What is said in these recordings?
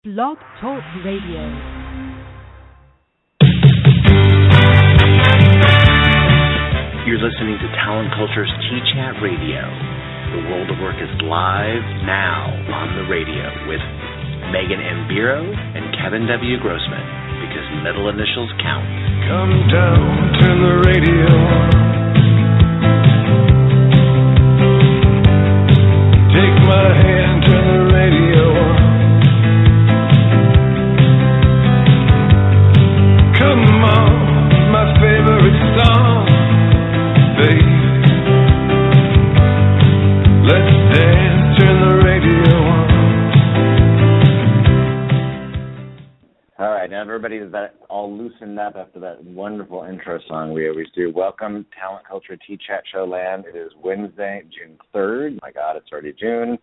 Blog Talk Radio. You're listening to Talent Culture's T-Chat Radio. The world of work is live now on the radio with Megan M. Biro and Kevin W. Grossman, because middle initials count. Come down, turn the radio on. Take my hand, turn the radio on. Come on, my favorite song, baby. Let's dance, turn the radio on. All right, now everybody's all loosened up after that wonderful intro song we always do. Welcome, Talent Culture T-Chat Show land. It is Wednesday, June 3rd. My God, it's already June.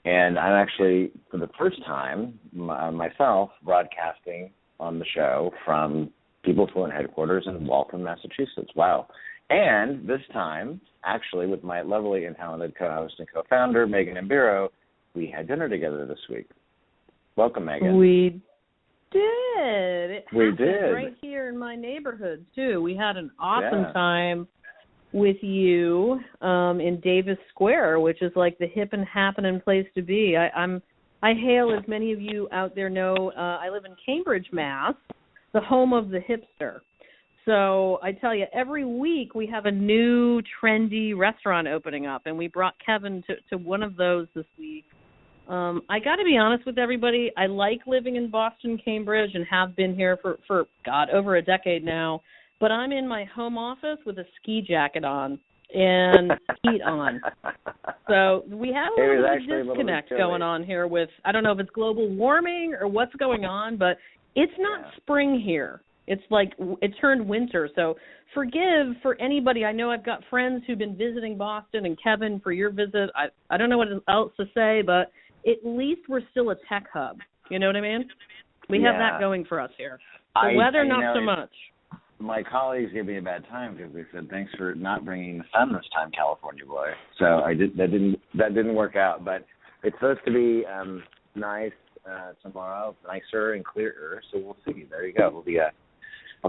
And I'm actually, for the first time, myself, broadcasting on the show from People Fluent headquarters in Waltham, Massachusetts. Wow. And this time, actually, with my lovely and talented co-host and co-founder, Megan M. Biro, we had dinner together this week. Welcome, Megan. We did. It We happened did. right here in my neighborhood, too. We had an awesome time with you in Davis Square, which is like the hip and happening place to be. I hail, as many of you out there know, I live in Cambridge, Mass., the home of the hipster. So I tell you, every week we have a new trendy restaurant opening up, and we brought Kevin to one of those this week. I got to be honest with everybody. I like living in Boston, Cambridge, and have been here for over a decade now. But I'm in my home office with a ski jacket on and heat on. So we have a little bit of disconnect going on here with, I don't know if it's global warming or what's going on, but it's not spring here. It's like it turned winter. So forgive for anybody. I know I've got friends who've been visiting Boston, and Kevin, for your visit. I don't know what else to say, but at least we're still a tech hub. You know what I mean? We have that going for us here. The weather, not so much. My colleagues gave me a bad time because they said, "Thanks for not bringing the sun this time, California boy." So that didn't work out. But it's supposed to be nice tomorrow, nicer and clearer. So we'll see. There you go. It'll be a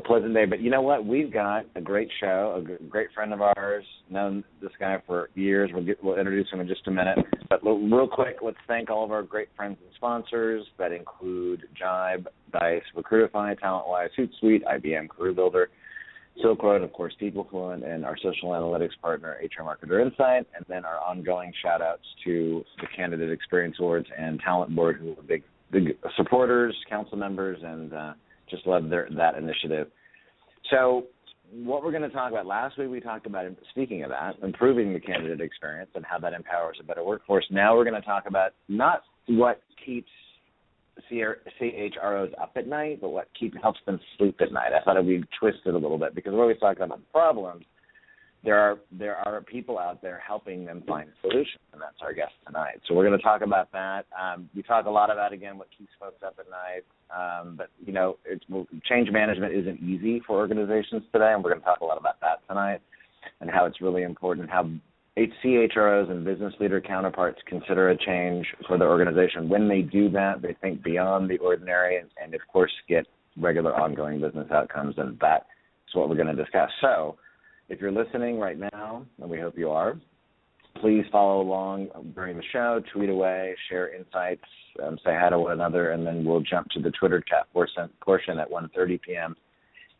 pleasant day. But you know what? We've got a great show. A great friend of ours, known this guy for years. We'll introduce him in just a minute. But real quick, let's thank all of our great friends and sponsors that include Jibe, Dice, Recruitify, TalentWise, Hootsuite, IBM Career Builder, Silk Road, of course, People Fluent, and our social analytics partner, HR Marketer Insight, and then our ongoing shout-outs to the Candidate Experience Awards and Talent Board, who are big supporters, council members, and just love that initiative. So what we're going to talk about, last week we talked about, speaking of that, improving the candidate experience and how that empowers a better workforce. Now we're going to talk about not what keeps CHROs up at night, but what helps them sleep at night. I thought it would be twisted a little bit because we're always talking about the problems. There are people out there helping them find solutions, and that's our guest tonight. So we're going to talk about that. We talk a lot about, again, what keeps folks up at night. But, you know, change management isn't easy for organizations today, and we're going to talk a lot about that tonight and how it's really important, how CHROs and business leader counterparts consider a change for their organization. When they do that, they think beyond the ordinary and of course, get regular ongoing business outcomes, and that's what we're going to discuss. So if you're listening right now, and we hope you are, please follow along during the show, tweet away, share insights, say hi to one another, and then we'll jump to the Twitter chat portion at 1:30 p.m.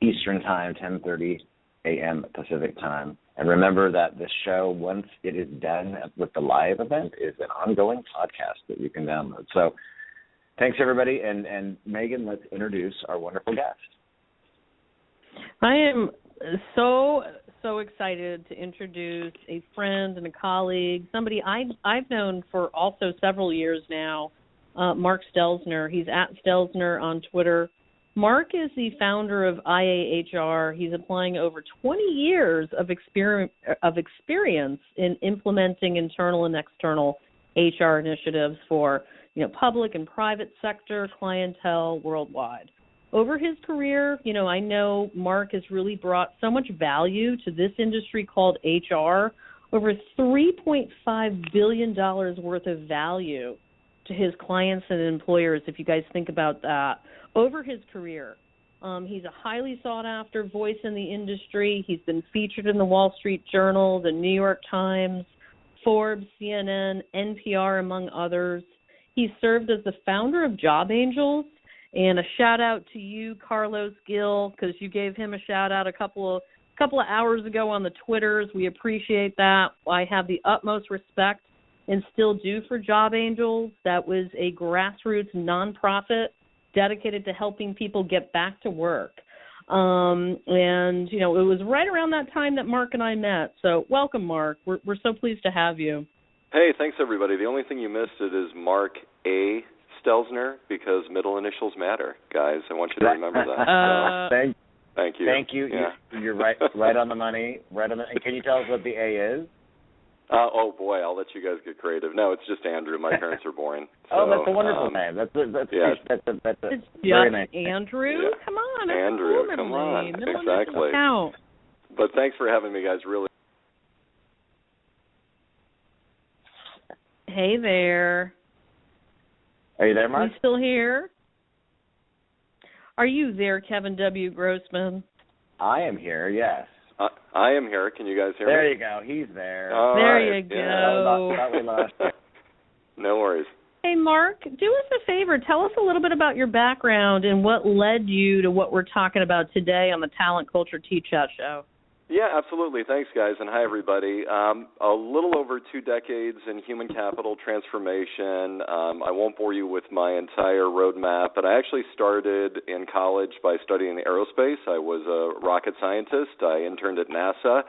Eastern Time, 10:30 a.m. Pacific Time. And remember that this show, once it is done with the live event, is an ongoing podcast that you can download. So thanks, everybody. And Megan, let's introduce our wonderful guest. I am so excited to introduce a friend and a colleague, somebody I've known for also several years now, Mark Stelzner. He's at Stelzner on Twitter. Mark is the founder of IAHR. He's applying over 20 years of experience in implementing internal and external HR initiatives for, public and private sector clientele worldwide. Over his career, I know Mark has really brought so much value to this industry called HR, over $3.5 billion worth of value to his clients and employers, if you guys think about that, over his career. He's a highly sought-after voice in the industry. He's been featured in the Wall Street Journal, the New York Times, Forbes, CNN, NPR, among others. He served as the founder of Job Angels. And a shout-out to you, Carlos Gill, because you gave him a shout-out a couple of hours ago on the Twitters. We appreciate that. I have the utmost respect and still do for Job Angels. That was a grassroots nonprofit dedicated to helping people get back to work. And, you know, it was right around that time that Mark and I met. So welcome, Mark. We're so pleased to have you. Hey, thanks, everybody. The only thing you missed is Mark A. Stelzner, because middle initials matter, guys. I want you to remember that. Thank you. Thank you. Yeah. You're right on the money. Right on the. Can you tell us what the A is? Oh boy, I'll let you guys get creative. No, it's just Andrew. My parents are boring. So, oh, that's a wonderful name. That's it's very just nice. Andrew. Yeah. Come on, Andrew. Cool come on, name. exactly. Count. But thanks for having me, guys. Really. Hey there. Are you there, Mark? You still here? Are you there, Kevin W. Grossman? I am here. Yes. I am here. Can you guys hear me? There you go. He's there. All there right. you go. Yeah. Thought we lost you. No worries. Hey, Mark, do us a favor. Tell us a little bit about your background and what led you to what we're talking about today on the Talent Culture T-Chat Show. Yeah, absolutely. Thanks, guys, and hi, everybody. A little over 2 decades in human capital transformation. I won't bore you with my entire roadmap, but I actually started in college by studying aerospace. I was a rocket scientist. I interned at NASA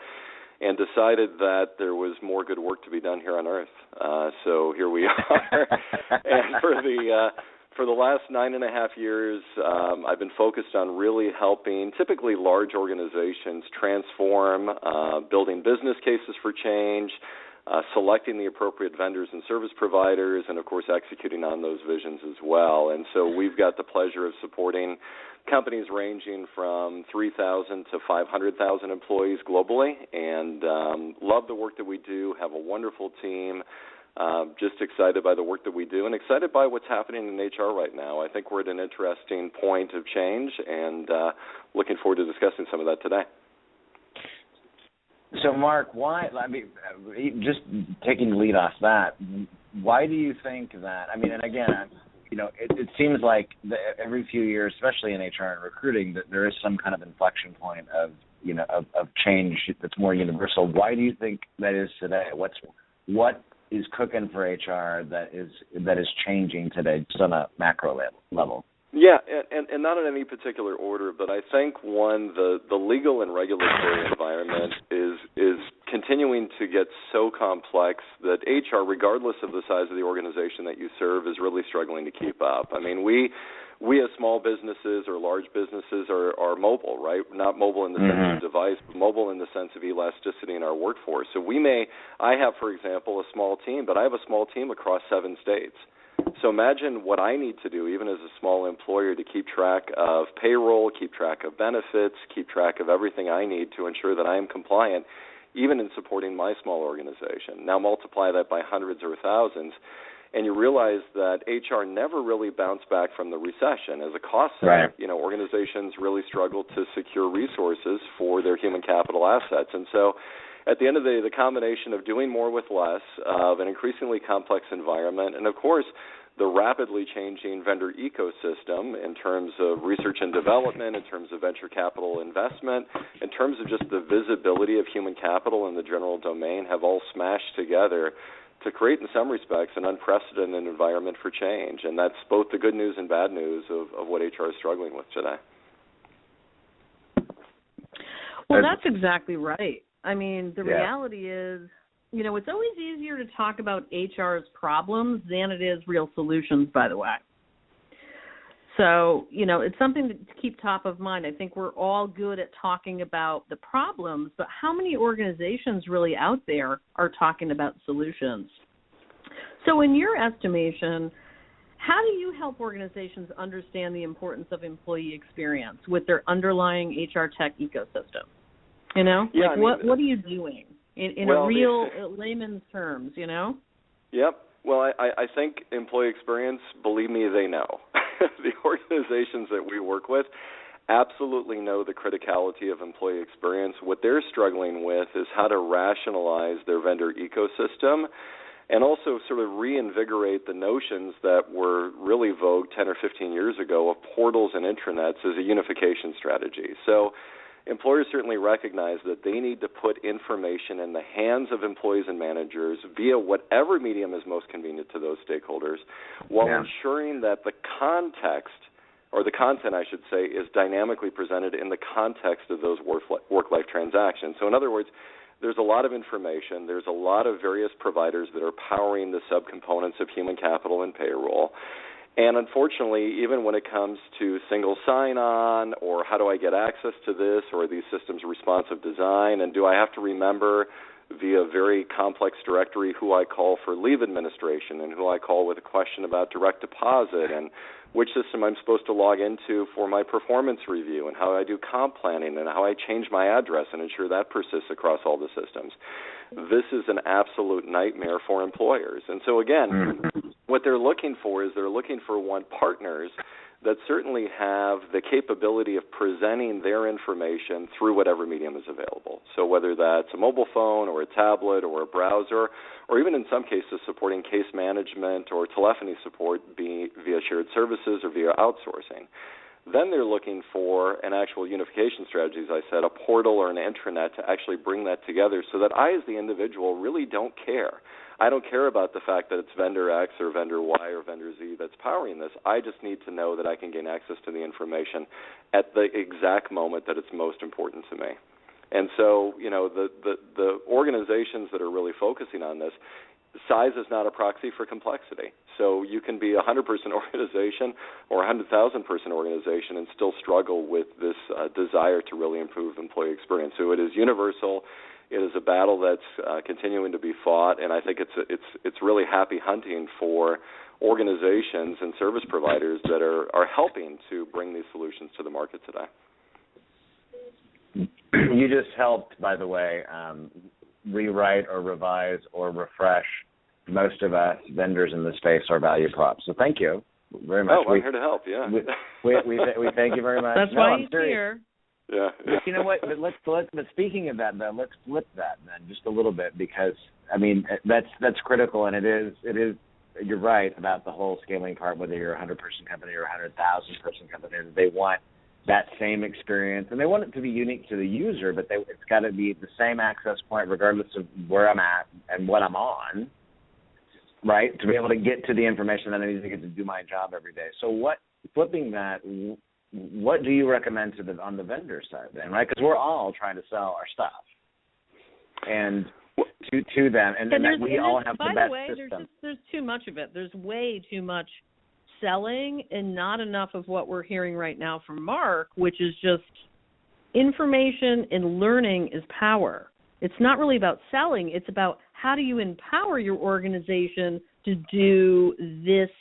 and decided that there was more good work to be done here on Earth. So here we are. And for the last 9.5 years, I've been focused on really helping typically large organizations transform, building business cases for change, selecting the appropriate vendors and service providers, and, of course, executing on those visions as well. And so we've got the pleasure of supporting companies ranging from 3,000 to 500,000 employees globally, and love the work that we do, have a wonderful team. Just excited by the work that we do and excited by what's happening in HR right now. I think we're at an interesting point of change and looking forward to discussing some of that today. So, Mark, why? I mean, just taking the lead off that, why do you think that? I mean, and again, you know, it seems like every few years, especially in HR and recruiting, that there is some kind of inflection point of change that's more universal. Why do you think that is today? What is cooking for HR that is changing today, just on a macro level? Yeah, and not in any particular order, but I think the legal and regulatory environment is continuing to get so complex that HR, regardless of the size of the organization that you serve, is really struggling to keep up. I mean, we as small businesses or large businesses are mobile, right? Not mobile in the sense of device, but mobile in the sense of elasticity in our workforce. So I have, for example, a small team, but I have a small team across 7 states. So imagine what I need to do, even as a small employer, to keep track of payroll, keep track of benefits, keep track of everything I need to ensure that I am compliant, even in supporting my small organization. Now multiply that by hundreds or thousands, and you realize that HR never really bounced back from the recession. As a cost center, right. Organizations really struggle to secure resources for their human capital assets. And so at the end of the day, the combination of doing more with less, of an increasingly complex environment, and, of course, the rapidly changing vendor ecosystem in terms of research and development, in terms of venture capital investment, in terms of just the visibility of human capital in the general domain, have all smashed together to create, in some respects, an unprecedented environment for change. And that's both the good news and bad news of what HR is struggling with today. Well, that's exactly right. I mean, the reality is, it's always easier to talk about HR's problems than it is real solutions, by the way. So, it's something to keep top of mind. I think we're all good at talking about the problems, but how many organizations really out there are talking about solutions? So in your estimation, how do you help organizations understand the importance of employee experience with their underlying HR tech ecosystem? What are you doing in a real layman's terms, Yep. Well, I think employee experience, believe me, they know. The organizations that we work with absolutely know the criticality of employee experience. What they're struggling with is how to rationalize their vendor ecosystem and also sort of reinvigorate the notions that were really vogue 10 or 15 years ago of portals and intranets as a unification strategy. So employers certainly recognize that they need to put information in the hands of employees and managers via whatever medium is most convenient to those stakeholders, while ensuring that the context, or the content, I should say, is dynamically presented in the context of those work-life transactions. So in other words, there's a lot of information. There's a lot of various providers that are powering the subcomponents of human capital and payroll. And unfortunately, even when it comes to single sign-on or how do I get access to this or are these systems responsive design and do I have to remember via very complex directory who I call for leave administration and who I call with a question about direct deposit and which system I'm supposed to log into for my performance review and how I do comp planning and how I change my address and ensure that persists across all the systems. This is an absolute nightmare for employers. And so again, what they're looking for is partners that certainly have the capability of presenting their information through whatever medium is available. So whether that's a mobile phone or a tablet or a browser, or even in some cases supporting case management or telephony support via shared services or via outsourcing. Then they're looking for an actual unification strategy, as I said, a portal or an intranet to actually bring that together so that I as the individual really don't care. I don't care about the fact that it's vendor X or vendor Y or vendor Z that's powering this. I just need to know that I can gain access to the information at the exact moment that it's most important to me. And so, the organizations that are really focusing on this, size is not a proxy for complexity. So you can be a 100-person organization or a 100,000-person organization and still struggle with this desire to really improve employee experience. So it is universal. It is a battle that's continuing to be fought, and I think it's really happy hunting for organizations and service providers that are helping to bring these solutions to the market today. You just helped, by the way, rewrite or revise or refresh most of us vendors in the space our value props. So thank you very much. Oh, I'm here to help. Yeah. We thank you very much. That's why he's here. Yeah. You know what? But speaking of that, though, let's flip that then just a little bit because I mean that's critical, and it is. You're right about the whole scaling part. Whether you're a 100-person company or a 100,000-person company, they want that same experience, and they want it to be unique to the user, but it's got to be the same access point regardless of where I'm at and what I'm on, right, to be able to get to the information that I need to get to do my job every day. So flipping that, what do you recommend on the vendor side then, right? Because we're all trying to sell our stuff and to them, and that we all have the best system. By the way, there's too much of it. There's way too much selling and not enough of what we're hearing right now from Mark, which is just information and learning is power. It's not really about selling. It's about how do you empower your organization to do this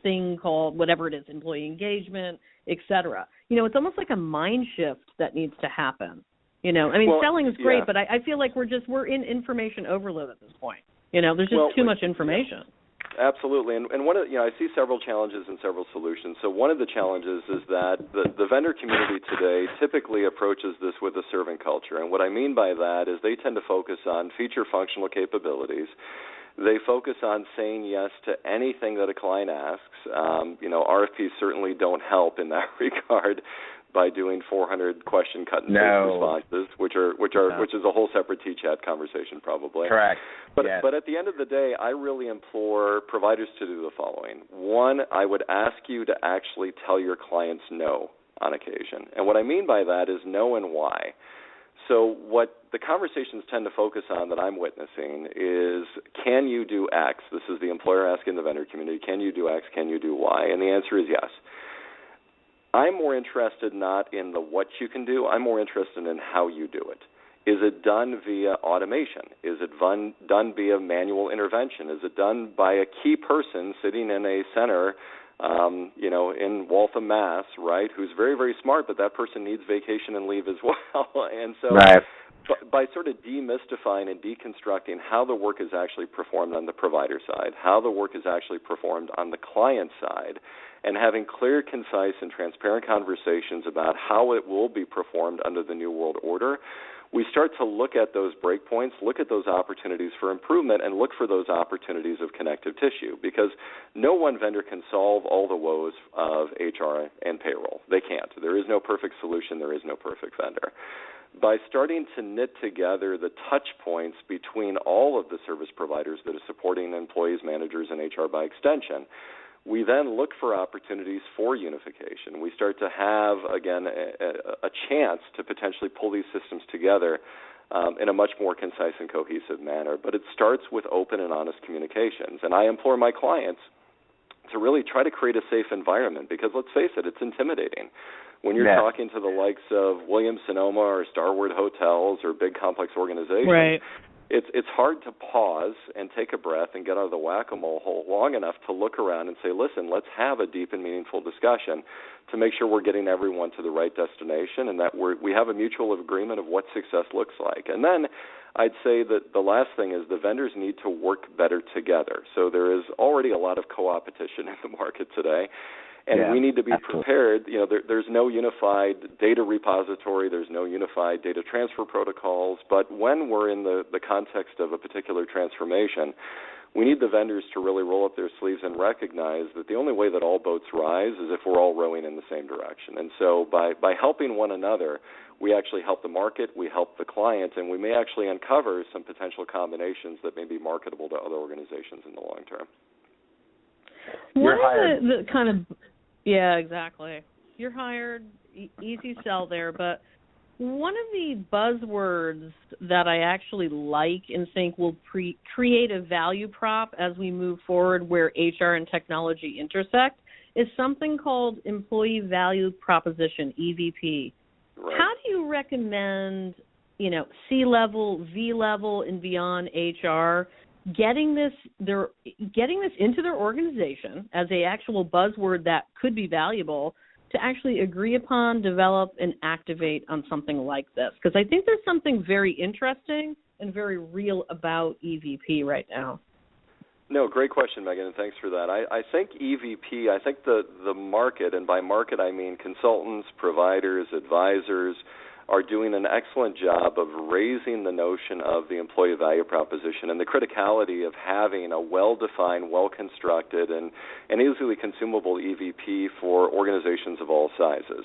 thing called whatever it is, employee engagement, et cetera. It's almost like a mind shift that needs to happen. Selling is great, but I feel like we're in information overload at this point. There's just too much information. Absolutely, and one of I see several challenges and several solutions. So one of the challenges is that the vendor community today typically approaches this with a servant culture, and what I mean by that is they tend to focus on feature functional capabilities. They focus on saying yes to anything that a client asks. RFPs certainly don't help in that regard by doing 400 question cut and paste responses, which is a whole separate T-chat conversation probably. Correct. But at the end of the day, I really implore providers to do the following. One, I would ask you to actually tell your clients no on occasion. And what I mean by that is no and why. So what the conversations tend to focus on that I'm witnessing is, can you do X? This is the employer asking the vendor community, can you do X, can you do Y? And the answer is yes. I'm more interested not in the what you can do. I'm more interested in how you do it. Is it done via automation? Is it done via manual intervention? Is it done by a key person sitting in a center, in Waltham, Mass., right, who's very, very smart, but that person needs vacation and leave as well. And so by sort of demystifying and deconstructing how the work is actually performed on the provider side, how the work is actually performed on the client side, and having clear, concise, and transparent conversations about how it will be performed under the New World Order, we start to look at those breakpoints, look at those opportunities for improvement, and look for those opportunities of connective tissue, because no one vendor can solve all the woes of HR and payroll. They can't. There is no perfect solution. There is no perfect vendor. By starting to knit together the touch points between all of the service providers that are supporting employees, managers, and HR by extension, we then look for opportunities for unification. We start to have, again, a chance to potentially pull these systems together in a much more concise and cohesive manner. But it starts with open and honest communications. And I implore my clients to really try to create a safe environment, because let's face it, it's intimidating. When you're talking to the likes of Williams-Sonoma or Starwood Hotels or big complex organizations, right, it's hard to pause and take a breath and get out of the whack-a-mole hole long enough to look around and say, listen, let's have a deep and meaningful discussion to make sure we're getting everyone to the right destination and that we have a mutual agreement of what success looks like. And then I'd say that the last thing is the vendors need to work better together. So there is already a lot of co-opetition in the market today. And we need to be prepared. You know, there's no unified data repository. There's no unified data transfer protocols. But when we're in the context of a particular transformation, we need the vendors to really roll up their sleeves and recognize that the only way that all boats rise is if we're all rowing in the same direction. And so by helping one another, we actually help the market, we help the client, and we may actually uncover some potential combinations that may be marketable to other organizations in the long term. One of the kind of, yeah, exactly. You're hired, easy sell there, but one of the buzzwords that I actually like and think will create a value prop as we move forward where HR and technology intersect is something called Employee Value Proposition, EVP. Right. How do you recommend, C-level, V-level, and beyond HR getting this into their organization as a actual buzzword that could be valuable to actually agree upon, develop, and activate on something like this? Because I think there's something very interesting and very real about EVP right now. No, great question, Megan, and thanks for that. I think EVP, I think the market, and by market I mean consultants, providers, advisors, are doing an excellent job of raising the notion of the employee value proposition and the criticality of having a well-defined, well-constructed, and easily consumable EVP for organizations of all sizes.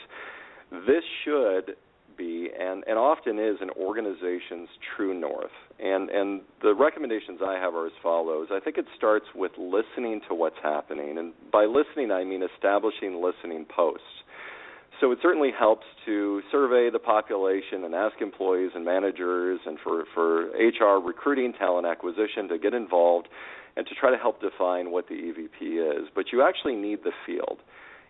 This should be, and often is, an organization's true north. And the recommendations I have are as follows. I think it starts with listening to what's happening. And by listening, I mean establishing listening posts. So it certainly helps to survey the population and ask employees and managers and for HR recruiting, talent acquisition to get involved and to try to help define what the EVP is. But you actually need the field.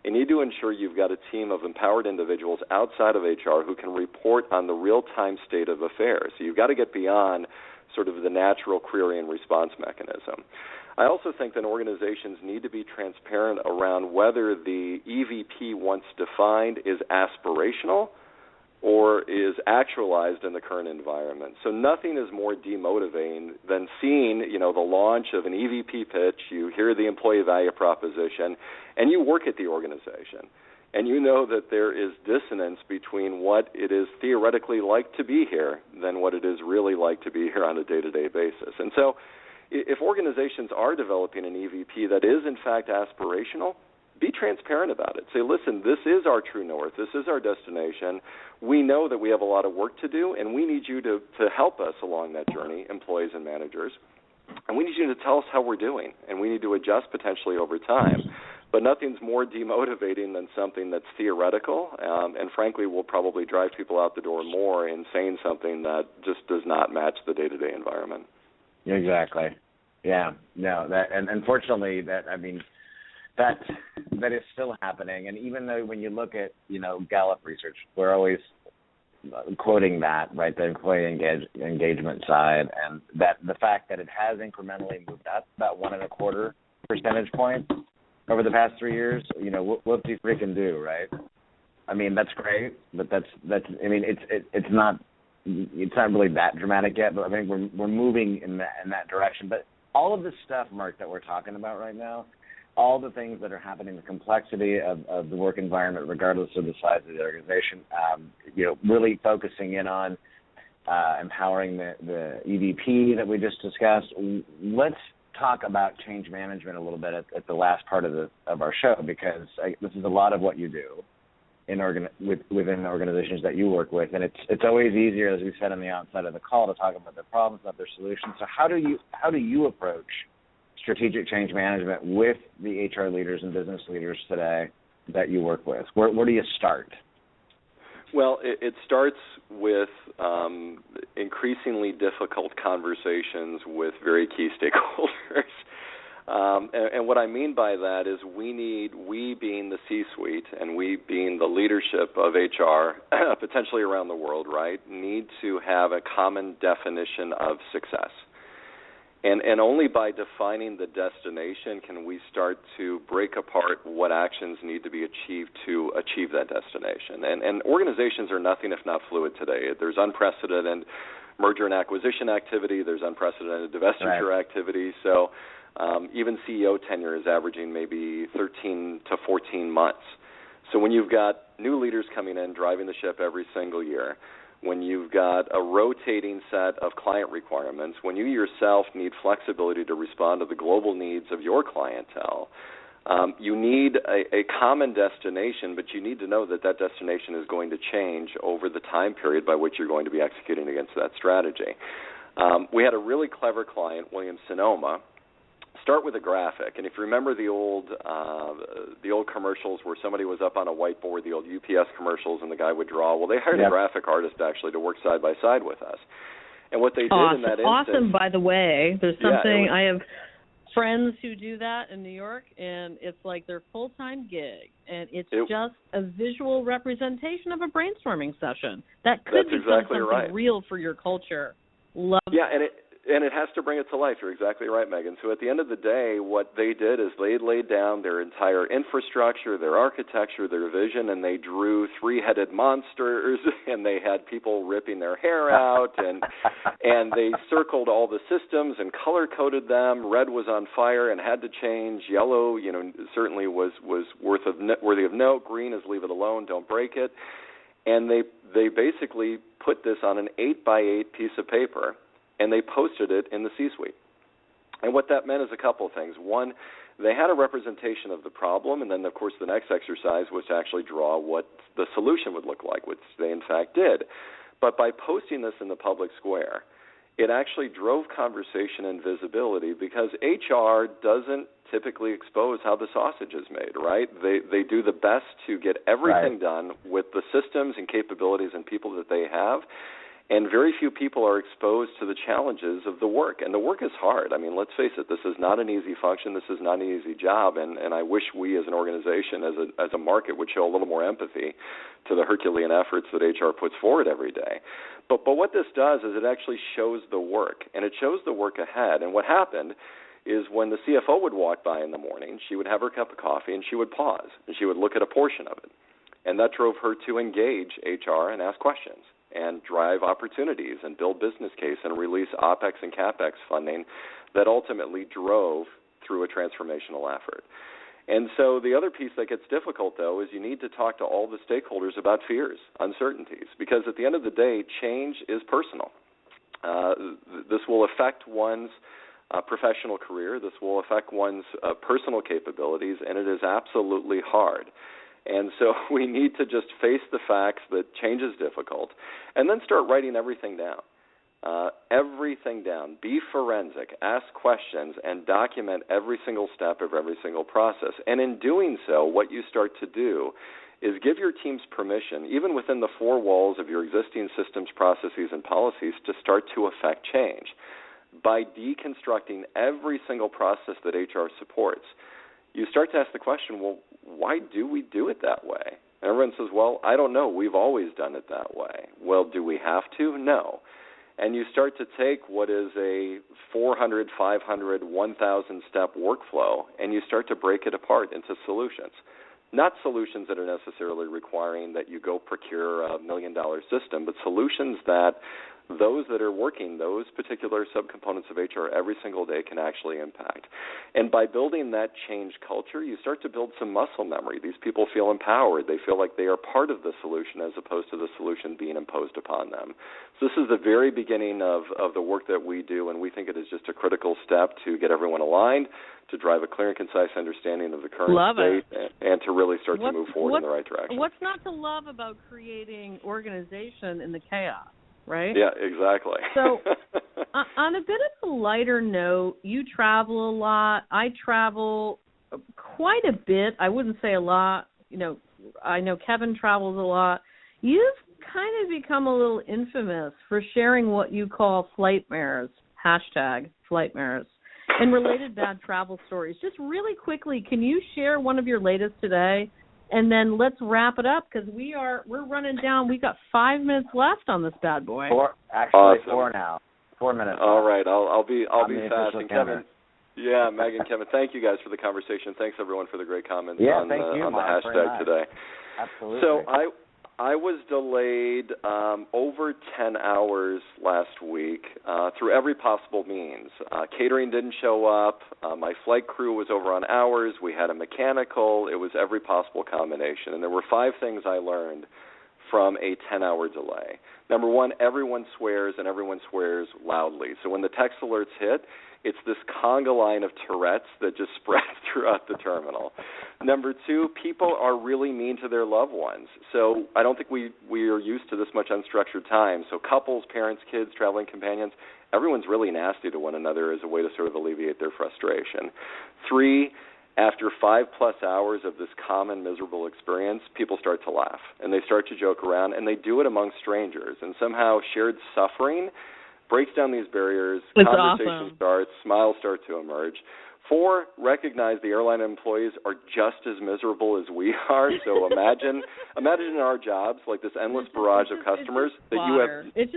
You need to ensure you've got a team of empowered individuals outside of HR who can report on the real-time state of affairs. So you've got to get beyond sort of the natural query and response mechanism. I also think that organizations need to be transparent around whether the EVP once defined is aspirational or is actualized in the current environment. So nothing is more demotivating than seeing, the launch of an EVP pitch, you hear the employee value proposition, and you work at the organization. And you know that there is dissonance between what it is theoretically like to be here than what it is really like to be here on a day-to-day basis. And so if organizations are developing an EVP that is, in fact, aspirational, be transparent about it. Say, listen, this is our true north. This is our destination. We know that we have a lot of work to do, and we need you to help us along that journey, employees and managers. And we need you to tell us how we're doing, and we need to adjust potentially over time. But nothing's more demotivating than something that's theoretical, and frankly will probably drive people out the door more in saying something that just does not match the day-to-day environment. Exactly. Yeah. No. That, and unfortunately, that is still happening. And even though when you look at Gallup research, we're always quoting that, right, the employee engagement side, and that the fact that it has incrementally moved up about 1.25 percentage points over the past 3 years. Whoopsie freaking do, right? I mean, that's great, but that's. I mean, it's not it's not really that dramatic yet, but I think we're moving in that direction. But all of this stuff, Mark, that we're talking about right now, all the things that are happening, the complexity of the work environment, regardless of the size of the organization, really focusing in on empowering the EVP that we just discussed. Let's talk about change management a little bit at the last part of our show, because this is a lot of what you do within the organizations that you work with, and it's always easier, as we said on the outside of the call, to talk about their problems, not their solutions. So how do you approach strategic change management with the HR leaders and business leaders today that you work with? Where do you start? Well, it starts with increasingly difficult conversations with very key stakeholders. And what I mean by that is we being the C-suite and we being the leadership of HR, potentially around the world, right, need to have a common definition of success. And only by defining the destination can we start to break apart what actions need to be achieved to achieve that destination. And organizations are nothing if not fluid today. There's unprecedented merger and acquisition activity. There's unprecedented divestiture activity. So even CEO tenure is averaging maybe 13 to 14 months. So when you've got new leaders coming in, driving the ship every single year, when you've got a rotating set of client requirements, when you yourself need flexibility to respond to the global needs of your clientele, you need a common destination, but you need to know that destination is going to change over the time period by which you're going to be executing against that strategy. We had a really clever client, Williams-Sonoma, start with a graphic. And if you remember the old commercials where somebody was up on a whiteboard, the old UPS commercials, and the guy would draw, well, they hired a graphic artist actually to work side by side with us. And what they did in that instance... Awesome, by the way. There's something... I have friends who do that in New York, and it's like their full-time gig. And it's just a visual representation of a brainstorming session. That could become something real for your culture. Love And it has to bring it to life. You're exactly right, Megan. So at the end of the day, what they did is they laid down their entire infrastructure, their architecture, their vision, and they drew three-headed monsters, and they had people ripping their hair out, and they circled all the systems and color-coded them. Red was on fire and had to change. Yellow, certainly was worthy of note. Green is leave it alone, don't break it. And they basically put this on an 8x8 piece of paper, and they posted it in the C-suite. And what that meant is a couple of things. One, they had a representation of the problem, and then, of course, the next exercise was to actually draw what the solution would look like, which they, in fact, did. But by posting this in the public square, it actually drove conversation and visibility, because HR doesn't typically expose how the sausage is made, right? They do the best to get everything done with the systems and capabilities and people that they have, and very few people are exposed to the challenges of the work. And the work is hard. I mean, let's face it, this is not an easy function. This is not an easy job. And I wish we as an organization, as a market, would show a little more empathy to the Herculean efforts that HR puts forward every day. But what this does is it actually shows the work, and it shows the work ahead. And what happened is when the CFO would walk by in the morning, she would have her cup of coffee, and she would pause, and she would look at a portion of it. And that drove her to engage HR and ask questions, and drive opportunities and build business case and release OPEX and CAPEX funding that ultimately drove through a transformational effort. And so the other piece that gets difficult, though, is you need to talk to all the stakeholders about fears, uncertainties, because at the end of the day, change is personal. This will affect one's professional career. This will affect one's personal capabilities, and it is absolutely hard. And so we need to just face the facts that change is difficult, and then start writing everything down. Everything down. Be forensic. Ask questions and document every single step of every single process. And in doing so, what you start to do is give your teams permission, even within the four walls of your existing systems, processes, and policies, to start to affect change. By deconstructing every single process that HR supports, you start to ask the question, well, why do we do it that way? And everyone says, well, I don't know. We've always done it that way. Well, do we have to? No. And you start to take what is a 400, 500, 1,000-step workflow, and you start to break it apart into solutions. not solutions that are necessarily requiring that you go procure a $1 million system, but solutions that those that are working those particular subcomponents of HR every single day can actually impact. And by building that change culture, you start to build some muscle memory. These people feel empowered. They feel like they are part of the solution as opposed to the solution being imposed upon them. So this is the very beginning of the work that we do, and we think it is just a critical step to get everyone aligned, to drive a clear and concise understanding of the current state, and to really start to move forward in the right direction. What's not to love about creating organization in the chaos? Right? Yeah, exactly. So on a bit of a lighter note, you travel a lot. I travel quite a bit. I wouldn't say a lot. You know, I know Kevin travels a lot. You've kind of become a little infamous for sharing what you call flightmares, #flightmares, and related bad travel stories. Just really quickly, can you share one of your latest today? And then let's wrap it up because we're running down. We got 5 minutes left on this bad boy. 4 now. 4 minutes. All right, I'll be fast. And Kevin, Megan, Kevin, thank you guys for the conversation. Thanks everyone for the great comments on the hashtag today. Absolutely. So I was delayed over 10 hours last week through every possible means. Catering didn't show up. My flight crew was over on hours. We had a mechanical. It was every possible combination. And there were 5 things I learned from a 10-hour delay. Number one, everyone swears, and everyone swears loudly. So when the text alerts hit, it's this conga line of Tourette's that just spreads throughout the terminal. Number two, people are really mean to their loved ones. So I don't think we are used to this much unstructured time. So couples, parents, kids, traveling companions, everyone's really nasty to one another as a way to sort of alleviate their frustration. 3, after 5+ hours of this common miserable experience, people start to laugh, and they start to joke around, and they do it among strangers. And somehow shared suffering breaks down these barriers, conversation starts, smiles start to emerge. 4, recognize the airline employees are just as miserable as we are. So imagine in our jobs, like this endless barrage of customers that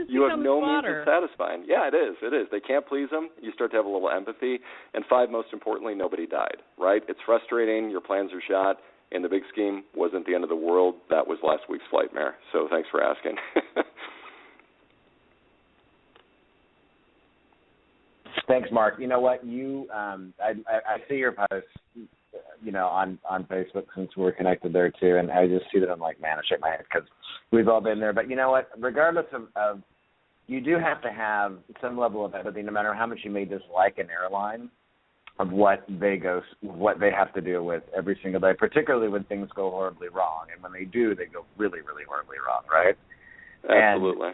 you have no means of satisfying. Yeah, it is. They can't please them. You start to have a little empathy. And 5, most importantly, nobody died, right? It's frustrating. Your plans are shot. In the big scheme, wasn't the end of the world. That was last week's Flightmare. So thanks for asking. Thanks, Mark. You know what? I see your posts, on Facebook since we're connected there too, and I just see that I'm like, man, I shake my head because we've all been there. But you know what? Regardless of you do have to have some level of empathy, no matter how much you may dislike an airline, of what they have to deal with every single day, particularly when things go horribly wrong, and when they do, they go really, really horribly wrong, right? Absolutely.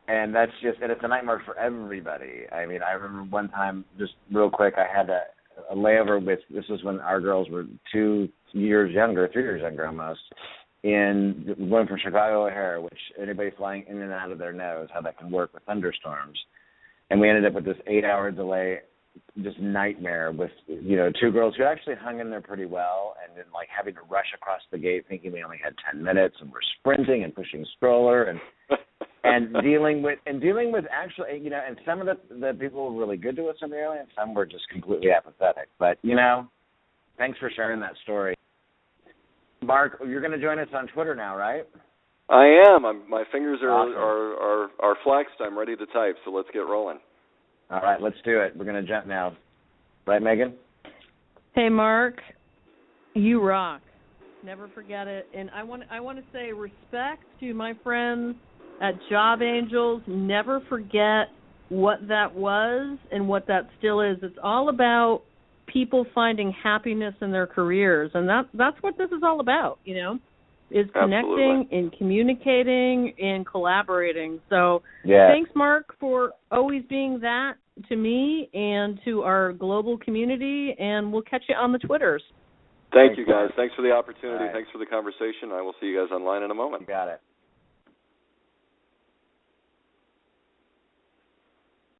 And that's just, and it's a nightmare for everybody. I mean, I remember one time, just real quick, I had a layover with, this was when our girls were 3 years younger almost, going from Chicago O'Hare, which anybody flying in and out of there knows how that can work with thunderstorms. And we ended up with this 8-hour delay, just nightmare with, 2 girls who actually hung in there pretty well, and then like having to rush across the gate thinking we only had 10 minutes, and we're sprinting and pushing stroller and dealing with actually, and some of the people were really good to us on the airline, and some were just completely apathetic. But, thanks for sharing that story. Mark, you're going to join us on Twitter now, right? I am. My fingers awesome. are flexed. I'm ready to type, so let's get rolling. All right, let's do it. We're going to jump now. Right, Megan? Hey, Mark, you rock. Never forget it. And I want to say respect to my friends at Job Angels. Never forget what that was and what that still is. It's all about people finding happiness in their careers, and that's what this is all about, is connecting and communicating and collaborating. So Thanks, Mark, for always being that to me and to our global community, and we'll catch you on the Twitters. Thanks, you guys. Thanks for the opportunity. Right. Thanks for the conversation. I will see you guys online in a moment. You got it.